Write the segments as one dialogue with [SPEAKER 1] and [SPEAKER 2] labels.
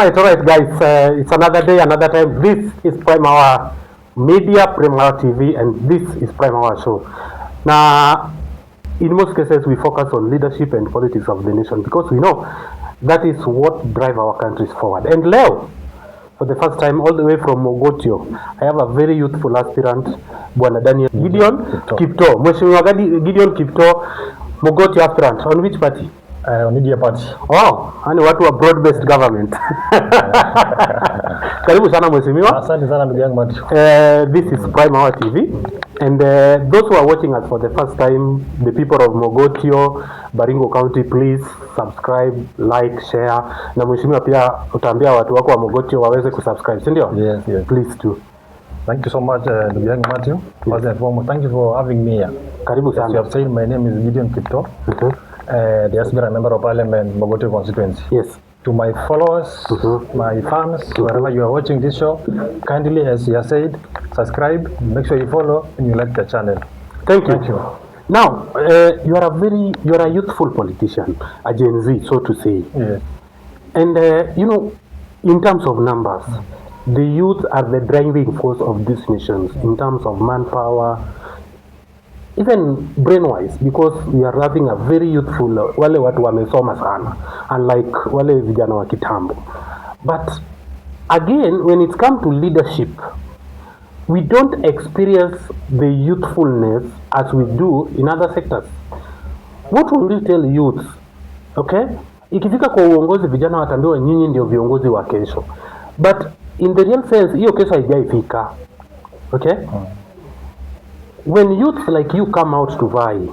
[SPEAKER 1] Alright, guys. It's another day, another time. This is Prime Hour Media, Prime Hour TV, and this is Prime Hour Show. Now, in most cases, we focus on leadership and politics of the nation because we know that is what drive our countries forward. And Leo, for the first time, all the way from Mogotio, I have a very youthful aspirant, Bwana Daniel Gideon Kipto. Mheshimiwa Gideon Kipto, Mogotio aspirant. On which party?
[SPEAKER 2] On Media Party.
[SPEAKER 1] Oh, yani watu wa broad-based government. Karibu sana mheshimiwa.
[SPEAKER 2] Asante sana ndugu yangu Mati.
[SPEAKER 1] This is Prime Hour TV, and those who are watching us for the first time, the people of Mogotio, Baringo County, please subscribe, like, share. Na mheshimiwa pia utaambia watu wako wa Mogotio waweze kusubscribe, si ndio?
[SPEAKER 2] Yes.
[SPEAKER 1] Please do.
[SPEAKER 2] Thank you so much ndugu yangu Mati. First and foremost, thank you for having me here.
[SPEAKER 1] Karibu sana.
[SPEAKER 2] As you have said, my name is Gideon Kipto. The aspirant member of parliament, Mogotio constituency.
[SPEAKER 1] Yes.
[SPEAKER 2] To my followers, my fans, wherever you are watching this show, kindly, as you have said, subscribe, make sure you follow, and you like the channel.
[SPEAKER 1] Thank you. Now, you are a youthful politician, a Gen Z, so to say.
[SPEAKER 2] Yes.
[SPEAKER 1] And in terms of numbers, the youth are the driving force of these nations in terms of manpower, even brain-wise, because we are having a very youthful, wale watu wamesoma sana, unlike wale vijana wa kitambo. But again, when it comes to leadership, we don't experience the youthfulness as we do in other sectors. What will you tell youth? Okay? Ikifika kwa uongozi, vijana watambiwa nyinyi ndio viongozi wa kesho. But in the real sense, hiyo kesho haijaifika. Okay? When youth like you come out to vie,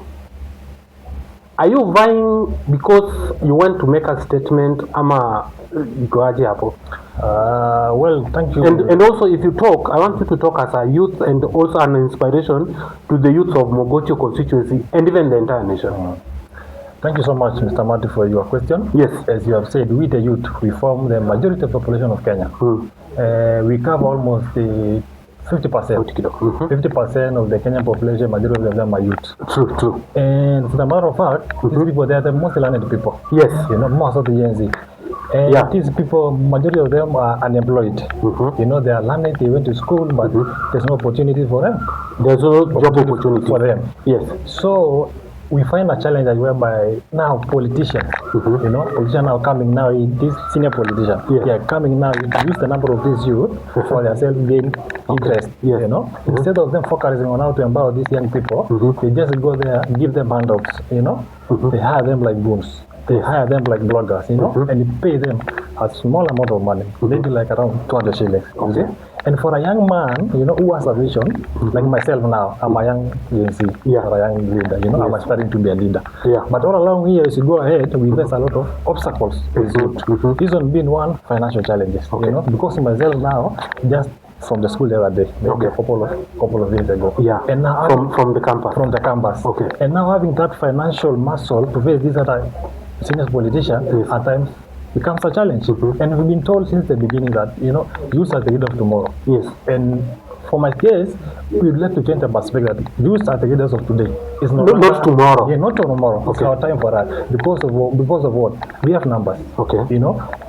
[SPEAKER 1] are you vying because you want to make a statement ama ikoaje hapo?
[SPEAKER 2] Well, thank you.
[SPEAKER 1] And also, if you talk, I want you to talk as a youth and also an inspiration to the youth of Mogotio constituency and even the entire nation.
[SPEAKER 2] Thank you so much, Mr. Mati, for your question.
[SPEAKER 1] Yes.
[SPEAKER 2] As you have said, we the youth, we form the majority of the population of Kenya. We cover almost the 50%. 50% of the Kenyan population, majority of them are youth.
[SPEAKER 1] True.
[SPEAKER 2] And as a matter of fact, these people, they are the most learned people.
[SPEAKER 1] Yes.
[SPEAKER 2] Most of the Gen Z. And these people, majority of them are unemployed. They are learned, they went to school, but there's no opportunity for them.
[SPEAKER 1] There's no job opportunity
[SPEAKER 2] for them.
[SPEAKER 1] Yes.
[SPEAKER 2] So we find a challenge that whereby now politicians, politicians are coming now, these senior politicians, they are coming now to use the number of these youth for their self-gain interest. Instead of them focusing on how to empower these young people, they just go there, give them handouts, they hire them like goons. They hire them like bloggers, and you pay them a small amount of money, maybe like around 200 shillings. Okay. And for a young man, who has a vision, like myself now, I'm a young Gen Z, or a young leader, I'm aspiring to be a leader. But all along here, as you go ahead, we face a lot of obstacles. This one being one, financial challenges, because myself now, just from the school the other day, maybe a couple of years ago.
[SPEAKER 1] And now from the campus.
[SPEAKER 2] From the campus.
[SPEAKER 1] Okay.
[SPEAKER 2] And now having that financial muscle to face these other senior politicians at times becomes a challenge. And we've been told since the beginning that, youth are the leader of tomorrow.
[SPEAKER 1] Yes.
[SPEAKER 2] And for my case, we'd like to change the perspective that youth are the leaders of today. It's
[SPEAKER 1] not tomorrow.
[SPEAKER 2] Yeah, not tomorrow. It's our time for that. Because of what? We have numbers.
[SPEAKER 1] Okay.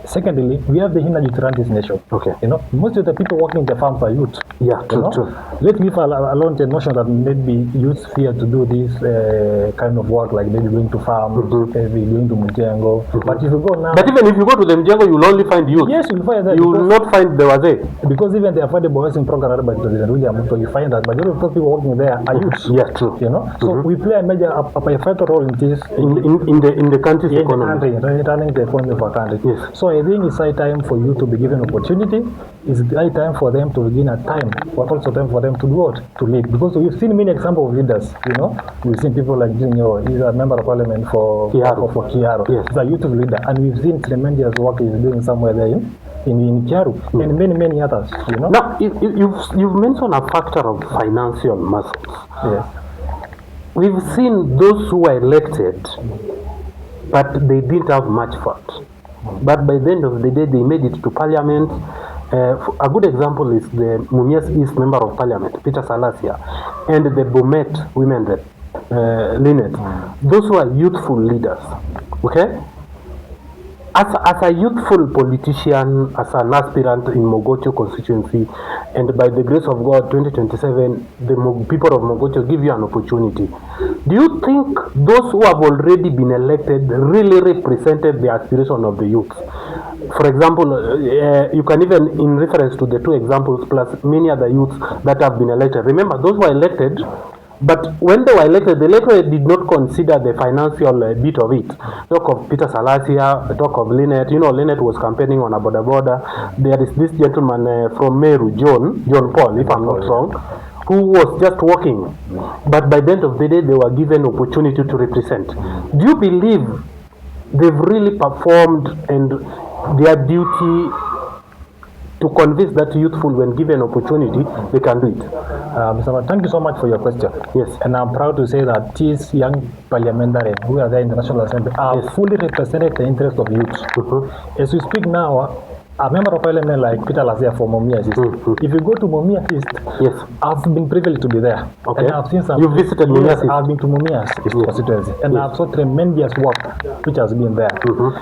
[SPEAKER 2] Secondly, we have the energy to run this nation.
[SPEAKER 1] Okay.
[SPEAKER 2] Most of the people working in the farms are youth.
[SPEAKER 1] Yeah, true.
[SPEAKER 2] Let's leave alone the notion that maybe youth fear to do this kind of work, like maybe going to farm, maybe going to Mjengo. But if you go now...
[SPEAKER 1] But even if you go to the Mjengo, you'll only find youth.
[SPEAKER 2] Yes, you'll find that.
[SPEAKER 1] You will not find the Wazee.
[SPEAKER 2] Because even the affordable housing program run by President William Ruto, you find that majority of those people working there are youth.
[SPEAKER 1] Yeah, true.
[SPEAKER 2] So we play a major, a vital role in this.
[SPEAKER 1] In the country's economy.
[SPEAKER 2] Running the economy of our country.
[SPEAKER 1] Yes.
[SPEAKER 2] So I think it's high time for you to be given opportunity. It's high time for them to begin a time, but also time for them to do what? To lead. Because we've seen many examples of leaders, We've seen people like Jinyo, he's a member of parliament for Kiaro.
[SPEAKER 1] Yes.
[SPEAKER 2] He's a youth leader. And we've seen tremendous work he's doing somewhere there in Kiaru, and many others,
[SPEAKER 1] Now, you've mentioned a factor of financial muscles.
[SPEAKER 2] Yes.
[SPEAKER 1] We've seen those who were elected, but they didn't have much fund. But by the end of the day, they made it to parliament. A good example is the Mumias East Member of Parliament, Peter Salasia, and the Bomet women rep, Lynette. Those who are youthful leaders. Okay? as a youthful politician, as an aspirant in Mogotio constituency, and by the grace of God, 2027, the people of Mogotio give you an opportunity. Do you think those who have already been elected really represented the aspiration of the youth? For example, you can even, in reference to the two examples, plus many other youths that have been elected. Remember, those were elected, but when they were elected, the electorate did not consider the financial bit of it. Talk of Peter Salasia, talk of Lynette. You know, Lynette was campaigning on a border. There is this gentleman from Meru, John Paul, if I'm not wrong, who was just walking. But by the end of the day, they were given opportunity to represent. Do you believe they've really performed and their duty to convince that youthful, when given opportunity, they can do it?
[SPEAKER 2] Mr. Man, thank you so much for your question.
[SPEAKER 1] Yes.
[SPEAKER 2] And I'm proud to say that these young parliamentarians who are there in the National Assembly are fully represented the interest of youth. As we speak now, a member of parliament like Peter Lasia for Mumias East. If you go to Mumias East,
[SPEAKER 1] Yes.
[SPEAKER 2] I've been privileged to be there.
[SPEAKER 1] Okay.
[SPEAKER 2] And I've seen some.
[SPEAKER 1] You visited Mumias East?
[SPEAKER 2] I've been to Mumias East constituency, and I've saw tremendous work which has been there.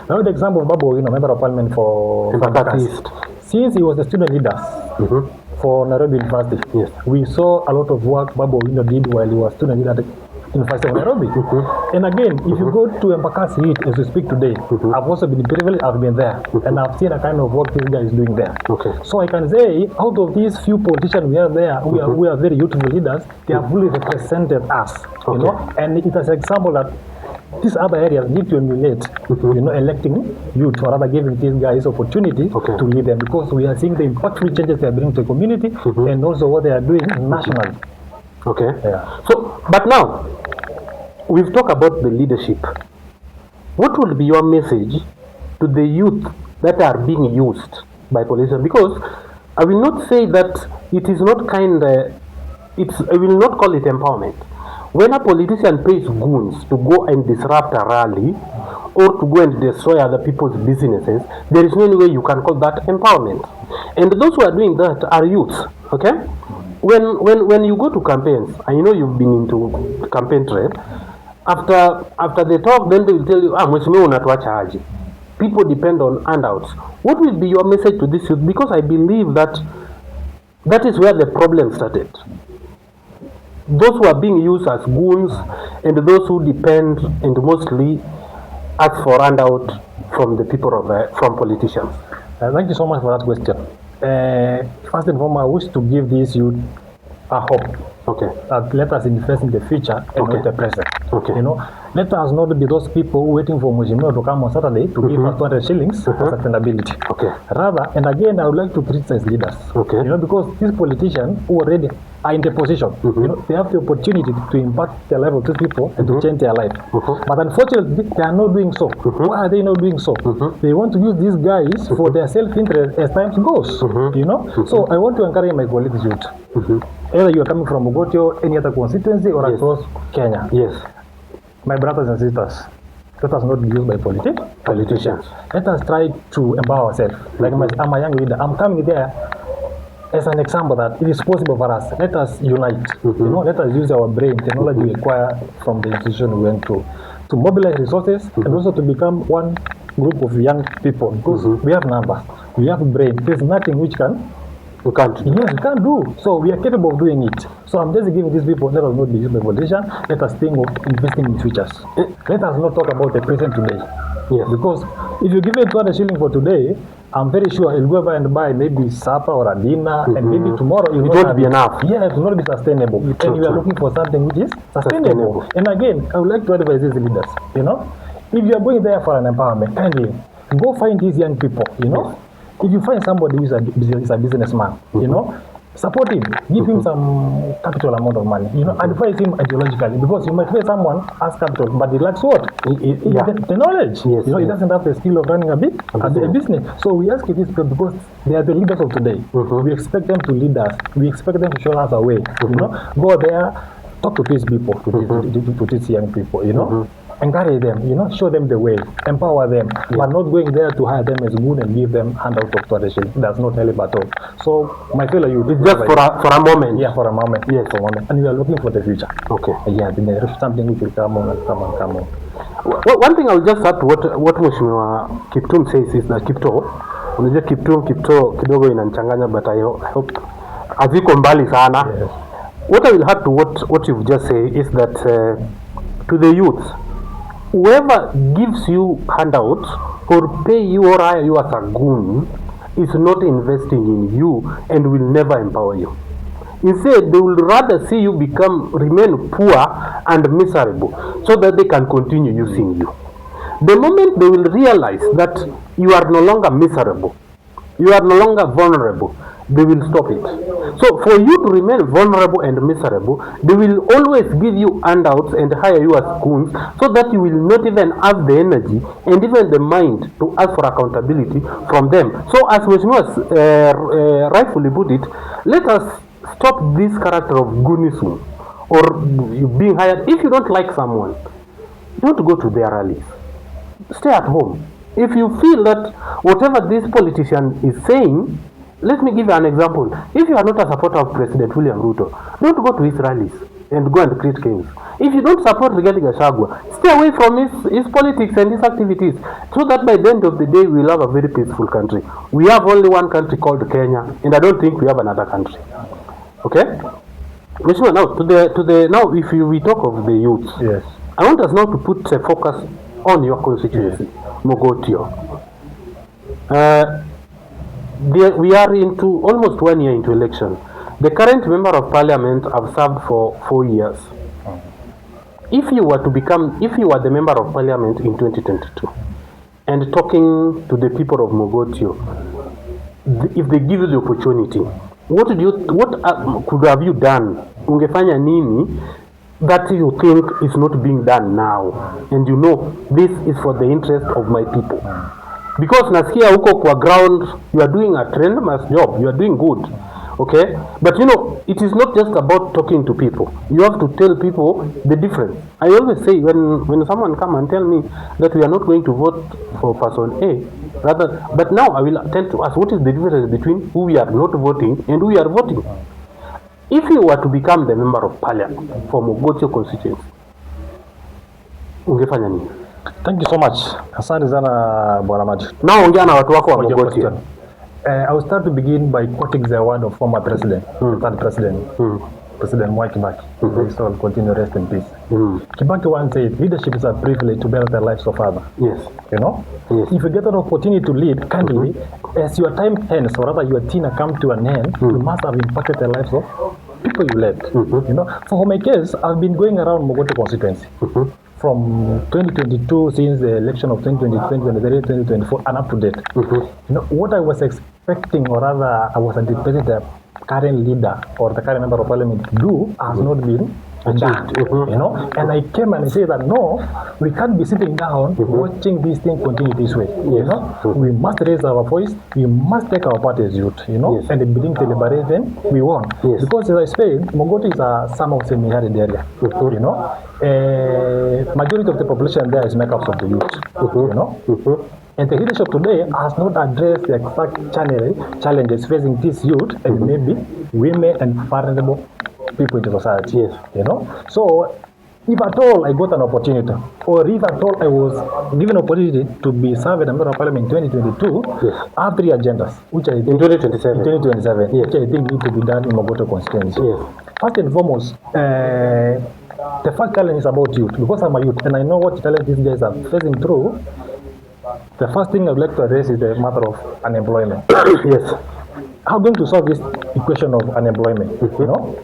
[SPEAKER 2] Now the example of Babu, member of parliament for
[SPEAKER 1] Embakasi East.
[SPEAKER 2] Since he was the student leader for Nairobi University,
[SPEAKER 1] Yes.
[SPEAKER 2] we saw a lot of work Babu Owino did while he was student leader at the University of Nairobi. And again, if you go to Embakasi as we speak today, I've also been privileged, I've been there, and I've seen a kind of work this guy is doing there.
[SPEAKER 1] Okay.
[SPEAKER 2] So I can say, out of these few politicians we have there, we are very youthful leaders, they have really represented us, you know, and it is an example that these other areas need to emulate, electing youth, or rather giving these guys opportunity to lead them, because we are seeing the impactful changes they are bringing to the community, and also what they are doing nationally.
[SPEAKER 1] Okay.
[SPEAKER 2] Yeah.
[SPEAKER 1] So, but now, we've talked about the leadership. What will be your message to the youth that are being used by politicians? Because I will not say that it is not I will not call it empowerment. When a politician pays goons to go and disrupt a rally or to go and destroy other people's businesses, there is no way you can call that empowerment. And those who are doing that are youths, okay? When you go to campaigns, and you know you've been into campaign trail, after they talk, then they will tell you, mheshimiwa unatuacha aje. People depend on handouts. What will be your message to this youth? Because I believe that is where the problem started. Those who are being used as goons and those who depend and mostly ask for handout from the people from politicians.
[SPEAKER 2] Thank you so much for that question. First and foremost, I wish to give these youth a hope.
[SPEAKER 1] Okay.
[SPEAKER 2] Let us invest in the future and not the present.
[SPEAKER 1] Okay.
[SPEAKER 2] You know, let us not be those people waiting for Mujimio to come on Saturday to give us 200 shillings for sustainability.
[SPEAKER 1] Okay.
[SPEAKER 2] Rather, and again, I would like to criticize leaders.
[SPEAKER 1] Okay.
[SPEAKER 2] You know, because these politicians who already are in the position, you know, they have the opportunity to impact the life of these people and to change their life. But unfortunately, they are not doing so. Why are they not doing so? They want to use these guys for their self-interest as time goes. You know, so I want to encourage my colleagues youth. Either you are coming from Mogotio, any other constituency, or across Kenya.
[SPEAKER 1] Yes.
[SPEAKER 2] My brothers and sisters, let us not be used by politicians. Let us try to empower ourselves. Like I'm a young leader. I'm coming there as an example that it is possible for us. Let us unite. You know, let us use our brain, technology we acquire from the institution we went to mobilize resources and also to become one group of young people. Because we have numbers, we have brain. There's nothing which we can't do. So we are capable of doing it. So I'm just giving these people, let us not be used by politicians. Let us think of investing in futures. Let us not talk about the present today.
[SPEAKER 1] Yes.
[SPEAKER 2] Because if you give it 200 shillings for today, I'm very sure you'll go over and buy maybe supper or a dinner, and maybe tomorrow it
[SPEAKER 1] won't be enough.
[SPEAKER 2] Yeah, it will not be sustainable. And you are looking for something which is sustainable. And again, I would like to advise these leaders, you know, if you are going there for an empowerment, kindly go find these young people, you know. If you find somebody who is a businessman, you know, support him, give him some capital amount of money, you know, advise him ideologically, because you might pay someone as capital, but he lacks what? The knowledge.
[SPEAKER 1] Yes,
[SPEAKER 2] you know, he doesn't have the skill of running a business. So we ask these people because they are the leaders of today. We expect them to lead us. We expect them to show us a way. You know, go there, talk to these people, to these young people, you know. Encourage them, you know, show them the way, empower them, but not going there to hire them as good and give them handout of 200 shillings. That's not help at all. So my fellow youth,
[SPEAKER 1] it's just for a moment.
[SPEAKER 2] Yeah, for a moment.
[SPEAKER 1] Yes,
[SPEAKER 2] for a moment. And we are looking for the future.
[SPEAKER 1] Okay.
[SPEAKER 2] Yeah, there is something which will come on.
[SPEAKER 1] One thing I'll just add to what Mheshimiwa Kiptum says is that unajua Kiptum kidogo inanichanganya, but I hope haziko mbali sana.
[SPEAKER 2] Yes.
[SPEAKER 1] What I will add to what you've just said is that to the youth, whoever gives you handouts or pay you or hire you as a goon is not investing in you and will never empower you. Instead, they will rather see you remain poor and miserable so that they can continue using you. The moment they will realize that you are no longer miserable, you are no longer vulnerable, they will stop it. So for you to remain vulnerable and miserable, they will always give you handouts and hire you as goons so that you will not even have the energy and even the mind to ask for accountability from them. So as Mheshimiwa rightfully put it, let us stop this character of goonism or you being hired. If you don't like someone, don't go to their rallies. Stay at home. If you feel that whatever this politician is saying, let me give you an example. If you are not a supporter of President William Ruto, don't go to his rallies and go and create chaos. If you don't support Rigathi Gachagua, stay away from his politics and his activities, so that by the end of the day, we will have a very peaceful country. We have only one country called Kenya, and I don't think we have another country. Okay? Now if we talk of the youth,
[SPEAKER 2] Yes.
[SPEAKER 1] I want us now to put a focus on your constituency, Mogotio. We are into almost 1 year into election. The current member of parliament have served for 4 years. If you were the member of parliament in 2022 and talking to the people of Mogotio, if they give you the opportunity, what could have you done? Ungefanya nini that you think is not being done now, and you know this is for the interest of my people? Because nasikia huko kwa ground you are doing a tremendous job, you are doing good, okay? But you know, it is not just about talking to people. You have to tell people the difference. I always say when someone come and tell me that we are not going to vote for person A, but now I will tell to us what is the difference between who we are not voting and who we are voting. If you were to become the member of parliament for Mogotio constituency, ungefanya nini?
[SPEAKER 2] Thank you so much. Asante sana Bwana Maji.
[SPEAKER 1] Now ongea na watu wako wa
[SPEAKER 2] For your
[SPEAKER 1] Mogotio.
[SPEAKER 2] question. I will start to begin by quoting the word of former president, third president, President Mwai Kibaki. May soul continue rest in peace. Kibaki once said, leadership is a privilege to better the lives of others.
[SPEAKER 1] Yes.
[SPEAKER 2] You know,
[SPEAKER 1] Yes.
[SPEAKER 2] if you get an opportunity to lead, kindly, as your time ends, or rather your tenure come to an end, you must have impacted the lives of people you led. You know, for my case, I've been going around Mogotio constituency from 2022, since the election of 2020, 2023, 2024, and up to date. You know, what I was expecting, or rather, I was anticipating the current leader or the current member of parliament to do has not been done. You know, and I came and I said that no, we can't be sitting down watching this thing continue this way. You know, we must raise our voice, we must take our part as youth, you know, and bring deliberation, we won.
[SPEAKER 1] Yes.
[SPEAKER 2] Because as I said, Mogotio is a somewhat semi-arid area. You know, majority of the population there is made up of the youth. You know. And the leadership today has not addressed the exact challenges facing this youth and maybe women and vulnerable people in the society.
[SPEAKER 1] Yes.
[SPEAKER 2] You know. So if at all I got an opportunity, or if at all I was given an opportunity to be served as a member of parliament in 2022,
[SPEAKER 1] Yes.
[SPEAKER 2] I have 3 agendas, which I
[SPEAKER 1] In
[SPEAKER 2] think
[SPEAKER 1] 2027.
[SPEAKER 2] in 2027,
[SPEAKER 1] Yes.
[SPEAKER 2] which I think need to be done in Mogotio constituency.
[SPEAKER 1] Yes.
[SPEAKER 2] First and foremost, the first challenge is about youth, because I'm a youth and I know what challenge these guys are facing through. The first thing I would like to address is the matter of unemployment.
[SPEAKER 1] Yes.
[SPEAKER 2] How going to solve this equation of unemployment? You know,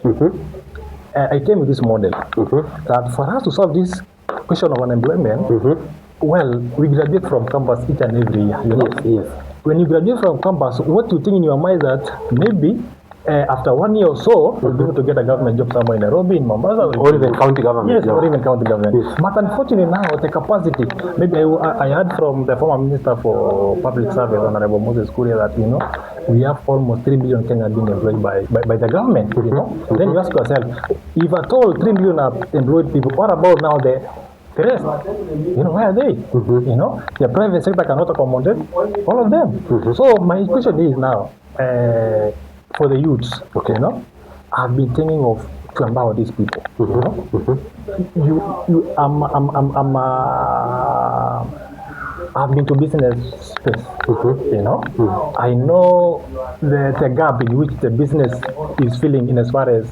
[SPEAKER 2] I came with this model that for us to solve this question of unemployment, well, we graduate from campus each and every year. You know,
[SPEAKER 1] Yes.
[SPEAKER 2] when you graduate from campus, what you think in your mind is that maybe after 1 year or so, you'll be able to get a government job somewhere in Nairobi, in Mombasa,
[SPEAKER 1] Or even county government.
[SPEAKER 2] yes, or even county government.
[SPEAKER 1] Yes.
[SPEAKER 2] But unfortunately now, the capacity, maybe I heard from the former Minister for Public Service, Honorable Moses Kuria, that, you know, we have almost 3 million Kenyans being employed by the government, you know. Then you ask yourself, if at all 3 million are employed people, what about now the rest? You know, where are they? You know, the private sector cannot accommodate all of them. So my question is now, for the youths, okay, you know, I've been thinking of to empower these people. You know, I've been to business space. You know, I know the gap in which the business is feeling in as far as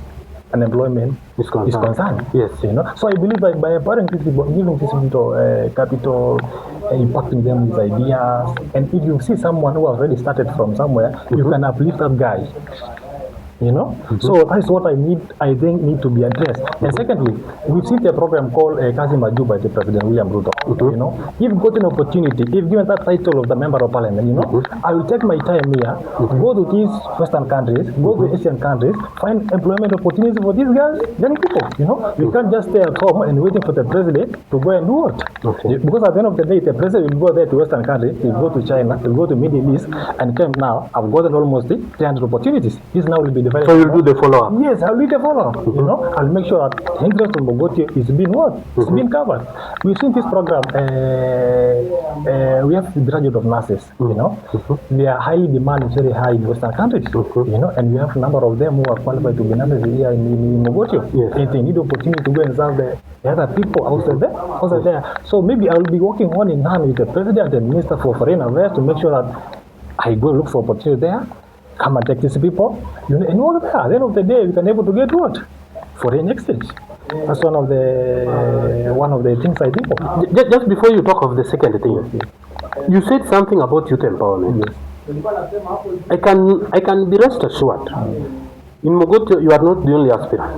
[SPEAKER 2] unemployment is concerned.
[SPEAKER 1] Yes.
[SPEAKER 2] You know, so I believe that by empowering these people, giving these people capital, impacting them with ideas, and if you see someone who has already started from somewhere, you can uplift that guy. You know, so that's what I think need to be addressed. And secondly, we've seen the program called Kazi Maju by the President William Ruto. You know, if got an opportunity, if given that title of the member of parliament, you know, I will take my time here, go to these Western countries, go to Asian countries, find employment opportunities for these guys, young people. You know, you can't just stay at home and waiting for the president to go and do what? Because at the end of the day, the president will go there to Western countries, he'll go to China, he'll go to Middle East, and come now. I've gotten almost 300 opportunities. This now will be the
[SPEAKER 1] So you'll do the follow-up?
[SPEAKER 2] Yes, I'll do the follow-up. You know, I'll make sure that the interest of Mogotio is being what? It's being covered. We've seen this program. We have the graduate of nurses. You know, they are highly demanded, very high in Western countries. You know, and we have a number of them who are qualified to be nurses here in Mogotio.
[SPEAKER 1] Yes.
[SPEAKER 2] And they need opportunity to go and serve the other people outside there. So maybe I'll be working hand in hand with the president and minister for foreign affairs to make sure that I go look for opportunity there. Come and take these people, you know, and all that. At the end of the day, we can able to get what? Foreign exchange. That's one of the things I think of.
[SPEAKER 1] Just before you talk of the second thing, you said something about youth empowerment. Yes. I can be rest assured. In Mogotio, you are not the only aspirant.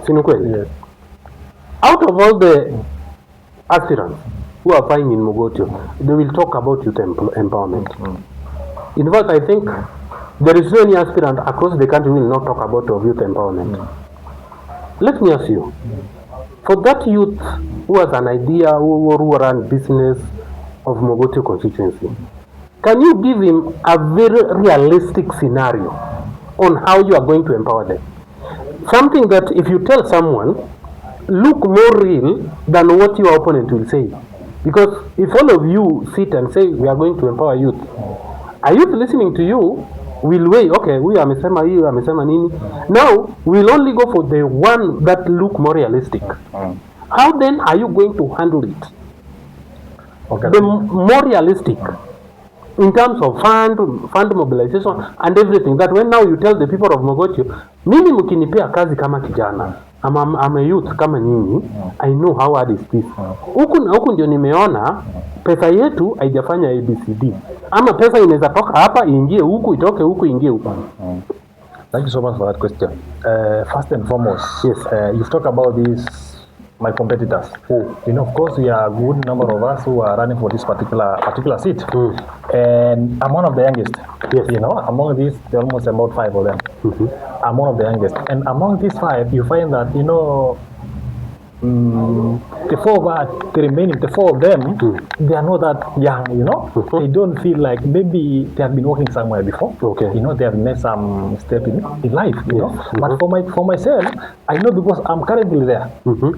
[SPEAKER 2] Yes.
[SPEAKER 1] Out of all the aspirants who are applying in Mogotio, they will talk about youth empowerment. In fact, I think there is no any aspirant across the country who will not talk about youth empowerment. Let me ask you, for that youth who has an idea, who run business of Mogotio constituency, can you give him a very realistic scenario on how you are going to empower them? Something that if you tell someone, look more real than what your opponent will say. Because if all of you sit and say, we are going to empower youth, are youth listening to you will weigh, okay, huyu amesema hii, amesema nini. Now, we'll only go for the one that look more realistic. How then are you going to handle it?
[SPEAKER 2] Okay.
[SPEAKER 1] The more realistic in terms of fund mobilization and everything, that when now you tell the people of Mogotio, mimi mkinipea kazi kama kijana, I'm a youth kama nyinyi, I know how hard is this. Huku ndio nimeona pesa yetu haijafanya ABCD. Ama pesa inaweza toka hapa iingie huku, itoke huku iingie huku.
[SPEAKER 2] Thank you so much for that question. First and foremost,
[SPEAKER 1] yes,
[SPEAKER 2] you've talked about this, my competitors. You know, of course, we are a good number of us who are running for this particular seat. And I'm one of the youngest.
[SPEAKER 1] Yes. You
[SPEAKER 2] know, among these, there are almost about 5 of them. I'm one of the youngest. And among these 5, you find that, you know, the 4 of them, they are not that young, you know. They don't feel like maybe they have been working somewhere before.
[SPEAKER 1] Okay.
[SPEAKER 2] You know, they have made some step in life, you know. But for myself, I know because I'm currently there.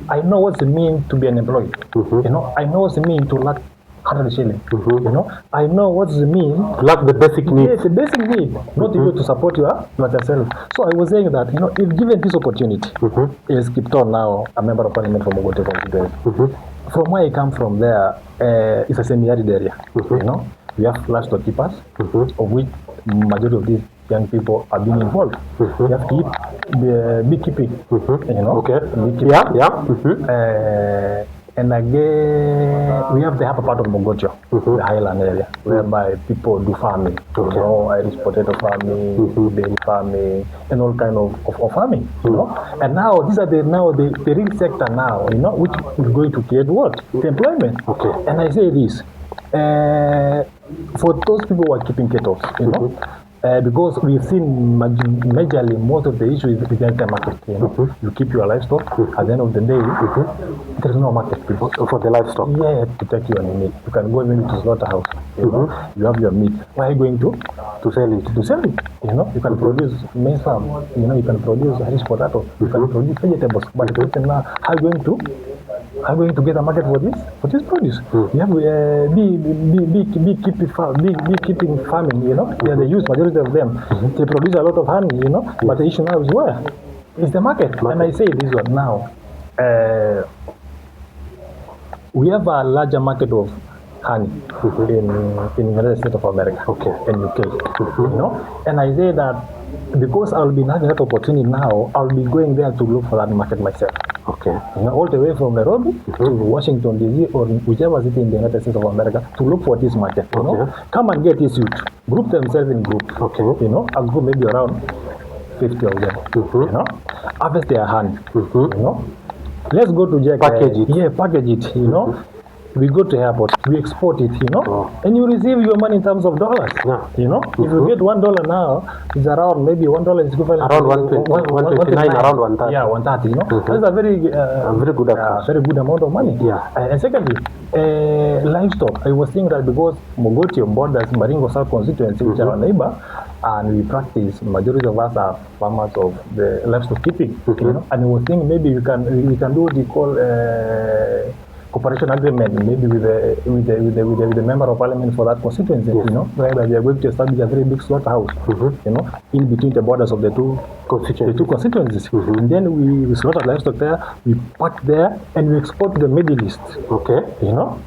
[SPEAKER 2] I know what it means to be an employee. You know, I know what it means to lack 100 shillings. You know, I know what it means
[SPEAKER 1] to lack the basic needs.
[SPEAKER 2] Yes, the basic need, not even to support yourself. So I was saying that, you know, if given this opportunity, is Kipton now a member of parliament from Mogotio constituency. From where I come from there, it's a semi-arid area. You know, we have livestock keepers, of which majority of these young people are being involved. We have beekeeping. You know,
[SPEAKER 1] beekeeping.
[SPEAKER 2] And again, we have the upper part of Mogotio, the highland area, whereby people do farming. You know, Irish potato farming, dairy farming, and all kind of farming. You know, and now these are the real sector now. You know, which is going to create what? The employment. And I say this, for those people who are keeping cattle, you know. Because we've seen majorly most of the issues with the market. You know, you keep your livestock. At the end of the day, there is no market
[SPEAKER 1] for the livestock.
[SPEAKER 2] Yeah, to take your meat. You can go even to slaughterhouse. You know, you have your meat. Why are you going to sell it? To sell it. You know, you can produce maize farm. You know, you can produce Irish potato. You can produce vegetables. But the question now, how are you going to get a market for this produce? You have beekeeping farming, you know, they use majority of them. They produce a lot of honey, you know, but the issue now is where? It's the market. And I say this one now. We have a larger market of honey in United States of America and UK. You know, and I say that because I'll be having that opportunity now, I'll be going there to look for that market myself. You know, all the way from Nairobi to Washington DC or whichever city in the United States of America to look for this market. You know, come and get this youth, group themselves in groups. You know, I'll go maybe around 50 of them. You know, harvest their honey. You know, let's go to Jack.
[SPEAKER 1] Package it.
[SPEAKER 2] Yeah, package it. You know. We go to airport, we export it, you know, and you receive your money in terms of dollars. You know, if you get $1 now, it's around maybe $1 is equivalent
[SPEAKER 1] around 129, around 130.
[SPEAKER 2] Yeah, 130. You know, that's a very very good amount of money. And secondly, livestock. I was thinking that because Mogotio borders Baringo South constituency, which are our neighbor, and we practice, majority of us are farmers of the livestock keeping. You know, and I was thinking maybe we can do what we call cooperation agreement, maybe with the member of parliament for that constituency, you know, whereby we are going to establish a very big slaughterhouse, you know, in between the borders of the two constituencies. And then we slaughter livestock there, we pack there, and we export to the Middle East. You know,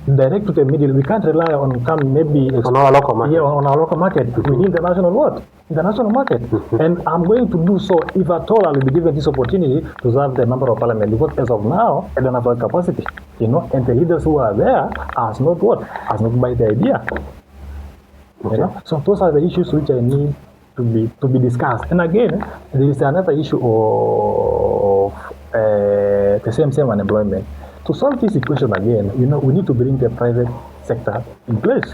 [SPEAKER 2] direct to the Middle. We can't rely on maybe
[SPEAKER 1] on our local market.
[SPEAKER 2] Yeah, on our local market. We need international what? International market. And I'm going to do so if at all I'll be given this opportunity to serve the member of parliament, because as of now I don't have that capacity, you know, and the leaders who are there has not buy the idea. You know? So those are the issues which I need to be discussed. And again, there is another issue of the same unemployment. To solve this equation again, you know, we need to bring the private sector in place.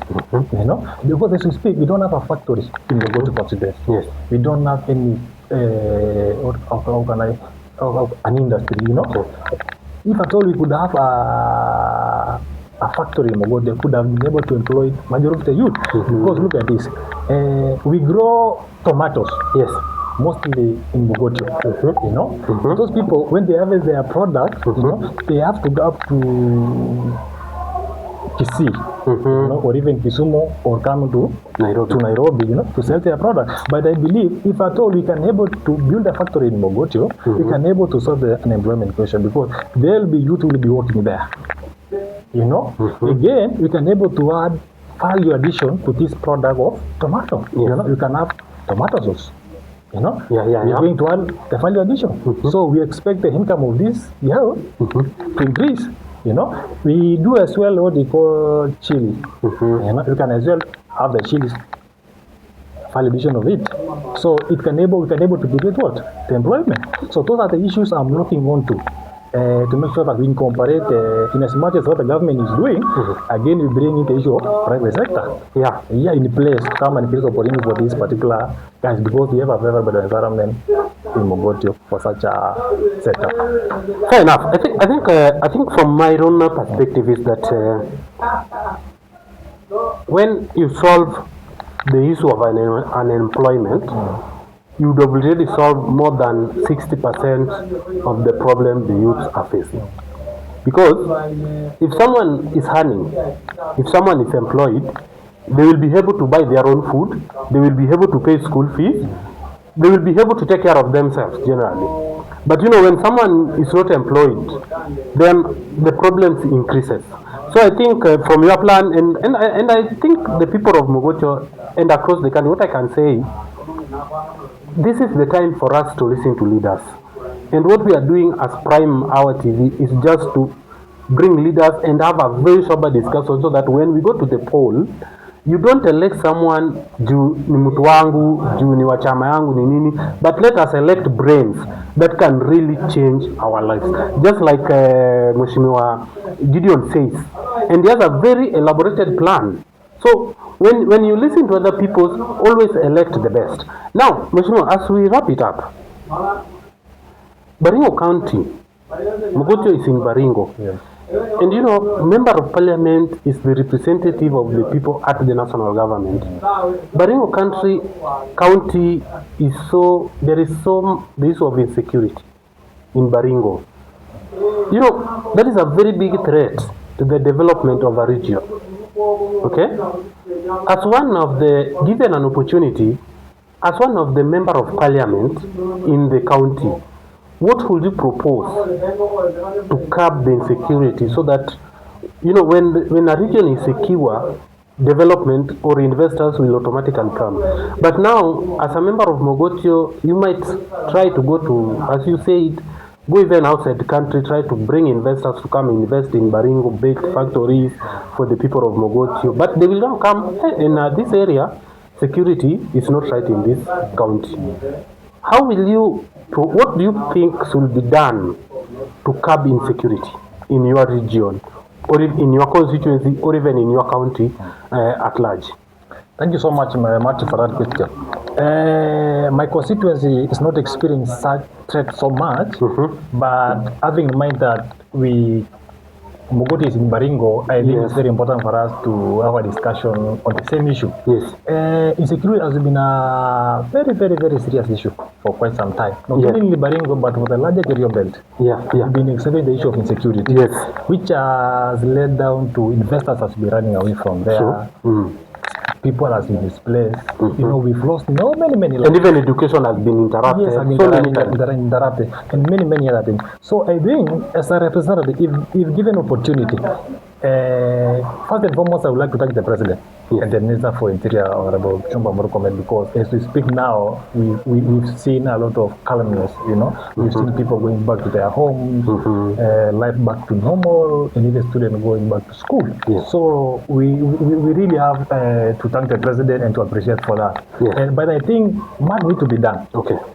[SPEAKER 2] You know, because as we speak, we don't have a factory in the go-to constituency. We don't have any an industry. You know, if at all we could have a factory in Mogote, they could have been able to employ majority of the youth. Because look at this, we grow tomatoes. Mostly in Mogotio, you know. Those people, when they harvest their product, you know, they have to go up to Kisii, you know, or even Kisumu, or come to Nairobi, you know, to sell their product. But I believe if at all we can able to build a factory in Mogotio, we can able to solve the unemployment question, because there will be youth who will be working there. You know, again, we can able to add value addition to this product of tomato. You know, you can have tomato sauce. You know, we are going to add the value addition. So we expect the income of this year to increase. You know, we do as well what we call chili. You know, you can as well have the chili value addition of it. So we can able to create what? The employment. So those are the issues I'm looking on to make sure that we incorporate in as much as what the government is doing. Again, we bring in the issue of private sector. In place to come and create opportunity for these particular guys, because we have a favorable environment in Mogotio for such a setup.
[SPEAKER 1] Fair enough. I think from my own perspective is that when you solve the issue of unemployment, you would have already solved more than 60% of the problem the youths are facing. Because if someone is earning, if someone is employed, they will be able to buy their own food, they will be able to pay school fees, they will be able to take care of themselves generally. But you know, when someone is not employed, then the problems increases. So I think from your plan, and I think the people of Mogotio and across the country, what I can say, this is the time for us to listen to leaders. And what we are doing as Prime Hour TV is just to bring leaders and have a very sober discussion, so that when we go to the poll, you don't elect someone juu ni mtu wangu, juu ni wa chama yangu ni nini, but let us elect brains that can really change our lives. Just like Mheshimiwa Gideon says, and he has a very elaborated plan. So when you listen to other people, always elect the best. Now, Mheshimiwa, as we wrap it up, Baringo County, Mogotio is in Baringo. And you know, Member of Parliament is the representative of the people at the national government. Baringo County is there is the issue of insecurity in Baringo. You know, that is a very big threat to the development of a region. Okay? As one of the, given an opportunity, as one of the member of parliament in the county, what would you propose to curb the insecurity so that, when a region is secure, development or investors will automatically come. But now, as a member of Mogotio, you might try to go to, as you said, go even outside the country, try to bring investors to come invest in Baringo, big factories for the people of Mogotio. But they will not come in this area. Security is not right in this county. What do you think should be done to curb insecurity in your region, or in your constituency, or even in your county at large?
[SPEAKER 2] Thank you so much, Martin, for that question. My constituency is not experiencing such threat so much, but having in mind that Mogotio is in Baringo, I think it's very important for us to have a discussion on the same issue.
[SPEAKER 1] Yes.
[SPEAKER 2] Insecurity has been a very, very, very serious issue for quite some time. Not only in Baringo, but for the larger Kerio belt. We've been experiencing the issue of insecurity, which has led down to investors has been running away from there.
[SPEAKER 1] Sure.
[SPEAKER 2] People has been displaced. We've lost many lives.
[SPEAKER 1] And even education has been interrupted.
[SPEAKER 2] Yes, interrupted, and many other things. So I think, as a representative, if given opportunity, first and foremost, I would like to thank the President and the Minister for Interior, Honorable Chumba Murkomen, because as we speak now, we've seen a lot of calmness. We've seen people going back to their homes, life back to normal, and even students going back to school. So we really have to thank the President and to appreciate for that. But I think much needs to be done.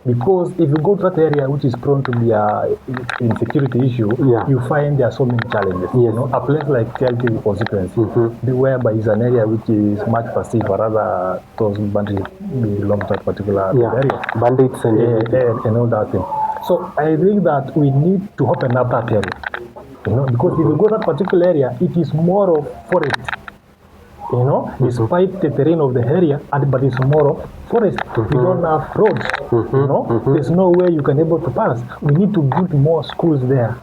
[SPEAKER 2] Because if you go to that area which is prone to be a insecurity issue, you find there are so many challenges. A place like TLT constituency, whereby is an area which is much perceived, or rather those bandits belong to that particular area.
[SPEAKER 1] Bandits
[SPEAKER 2] and all that thing. So I think that we need to open up that area. Because if you go to that particular area, it is more of forest. Despite the terrain of the area, but it's more of forest. We don't have roads. There's no way you can able to pass. We need to build more schools there.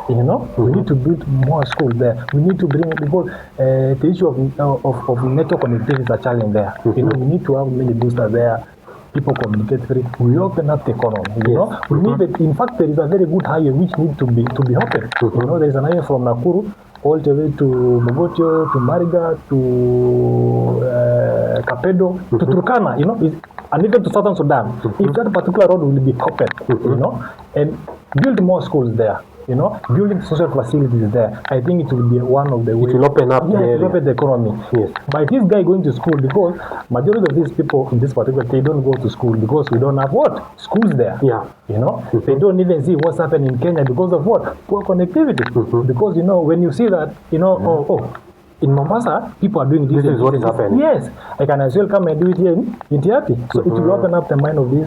[SPEAKER 2] We need to build more schools there. We need to bring, because the issue of network connectivity is a challenge there. We need to have many boosters there. People communicate free. We open up the economy. We need it. In fact, there is a very good highway which needs to be open. There is an highway from Nakuru all the way to Mogotio, to Mariga, to Kapedo, to Turkana. And even to Southern Sudan. If that particular road will be open, and build more schools there. Building social facilities there, I think it will be one of the ways.
[SPEAKER 1] It will open up
[SPEAKER 2] the economy. But this guy going to school, because majority of these people in this particular, they don't go to school because we don't have schools there. They don't even see what's happening in Kenya because of poor connectivity. Because when you see that, in Mombasa, people are doing this.
[SPEAKER 1] This is what is happening.
[SPEAKER 2] Yes, I can as well come and do it here in Tiapi. So it will open up the mind of these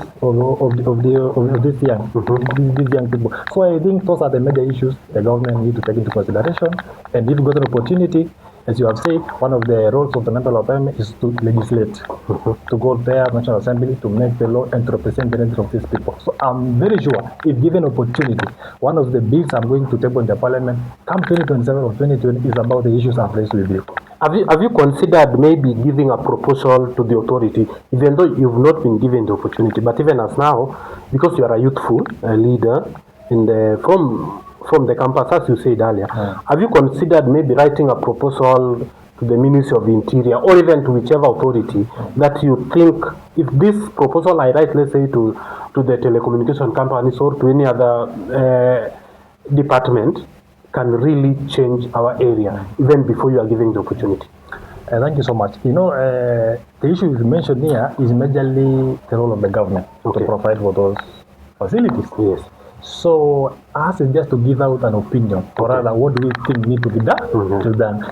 [SPEAKER 2] these young people. So I think those are the major issues the government need to take into consideration. And if you got an opportunity, as you have said, one of the roles of the National Parliament is to legislate, to go there, National Assembly, to make the law and to represent the needs of these people. So I'm very sure, if given opportunity, one of the bills I'm going to table in the Parliament, come 2027 or 2020, is about the issues I've raised with you.
[SPEAKER 1] Have you considered maybe giving a proposal to the authority, even though you've not been given the opportunity, but even as now, because you are a youthful leader from the campus, as you said earlier, have you considered maybe writing a proposal to the Ministry of Interior, or even to whichever authority that you think, if this proposal I write, let's say to the telecommunication companies or to any other department, can really change our area, even before you are giving the opportunity?
[SPEAKER 2] Thank you so much. The issue you mentioned here is majorly the role of the government to provide for those facilities. So us is just to give out an opinion, or rather, what do we think need to be done?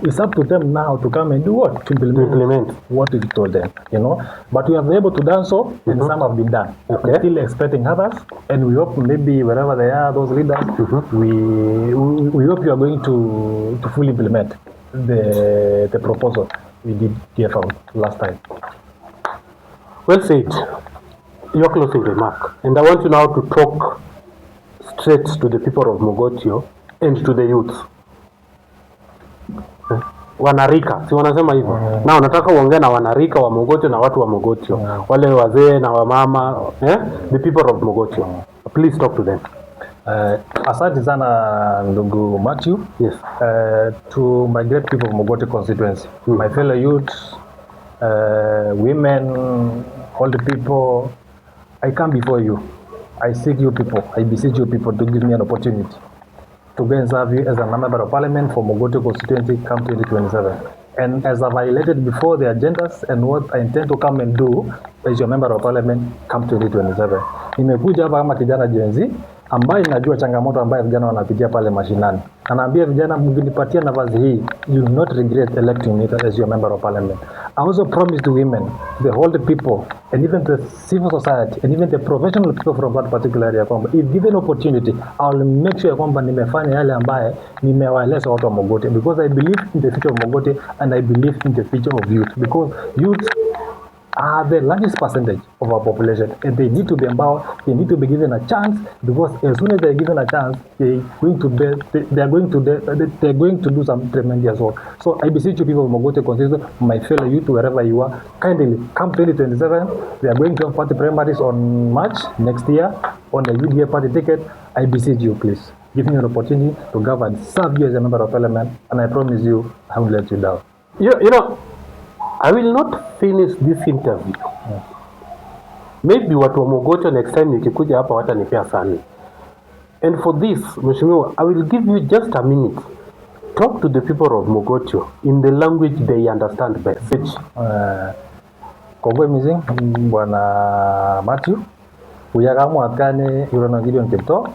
[SPEAKER 2] It's up to them now to come and do what? To implement what we told them, But we have been able to done so, and some have been done. We're still expecting others, and we hope maybe wherever they are, those leaders, we hope you are going to fully implement the proposal we did give out last time.
[SPEAKER 1] Well said. Your closing remark, and I want you now to talk straight to the people of Mogotio and to the youth. wanarika, si wanasema hivyo. Na unataka uongee na wanarika wa Mogotio na watu wa Mogotio, wale wazee na wamama, the people of Mogotio. Please talk to them.
[SPEAKER 2] Asante sana ndugu Matthew.
[SPEAKER 1] Yes.
[SPEAKER 2] To my great people of Mogotio constituency, my fellow youths, women, all the people, I come before you. I seek you people, I beseech you people to give me an opportunity to go and serve you as a member of parliament for Mogotio constituency come 2027. And as I've highlighted before the agendas and what I intend to come and do as your member of parliament come 2027. Nimekuja hapa kama kijana Gen Z ambaye najua changamoto ambayo vijana wanapitia pale mashinani. Anaambia vijana, mngenipatia nafasi hii, you will not regret electing me as your member of parliament. I also promise to women, the whole people, and even the civil society, and even the professional people from that particular area, kwamba if given opportunity, I will make sure kwamba nimefanya yale ambaye nimewaeleza watu wa Mogotio, because I believe in the future of Mogotio and I believe in the future of youth, because youth are the largest percentage of our population, and they need to be empowered. They need to be given a chance, because as soon as they are given a chance, they are going to do some tremendous work. So I beseech you people of Mogotio constituency, my fellow youth, wherever you are, kindly come 2027. We are going to have party primaries on March next year on the UDA party ticket. I beseech you, please give me an opportunity to govern, serve you as a member of parliament, and I promise you, I will let you down.
[SPEAKER 1] You know, I will not finish this interview. Maybe watu wa Mogotio next time nikikuja hapa watanipea sana. And for this, Mheshimiwa, I will give you just a minute. Talk to the people of Mogotio in the language they understand best.
[SPEAKER 2] Kongoi missing Bwana Matthew. Uyakamwa atkane yurono Gideon Kipto.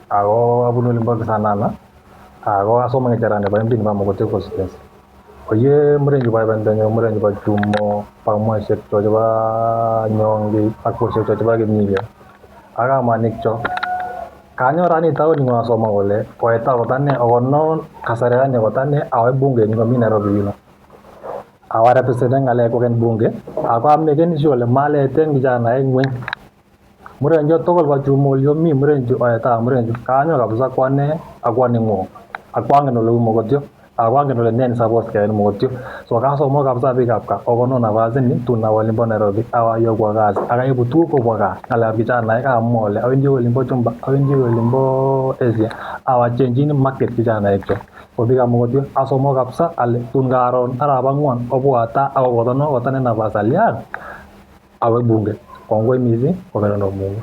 [SPEAKER 2] Ako abunu limbak sanana. Ako asoma ngejarane ba mdini ba Mogotio constituency. Oye murenju ba bandanyo murenju ba tumo pamwa shek to ba nyongi akko shek to ba gimniya. Aga manikcho. Kanyo rani tao ni ngasoma gole. Poeta kotane ono kasarane kotane awe bunge ni mimi Nairobi yino. Awa represent ngale ko ken bunge. Ako amegen shole male ten kijana engwen. Murenjo tokol ba tumo yo mi murenju poeta murenju kanyo kabisa kwane akwane ngo. Akwange no lu Mogotio. Awange no nen suppose kaya Mogotio. So kaso mo kabisa bigapka ogono na vazini tuna walimbo Nairobi awa yo kwa gazi akaibu tu ko kwa gazi ala kijana ka mole awinje walimbo chumba awinje walimbo Asia awa change in market kijana ekyo obiga Mogotio aso mo kabisa ale tungaron araba ngwan obwata awogono otane na vasalia awe bunge kongwe mizi ogano no Mungu.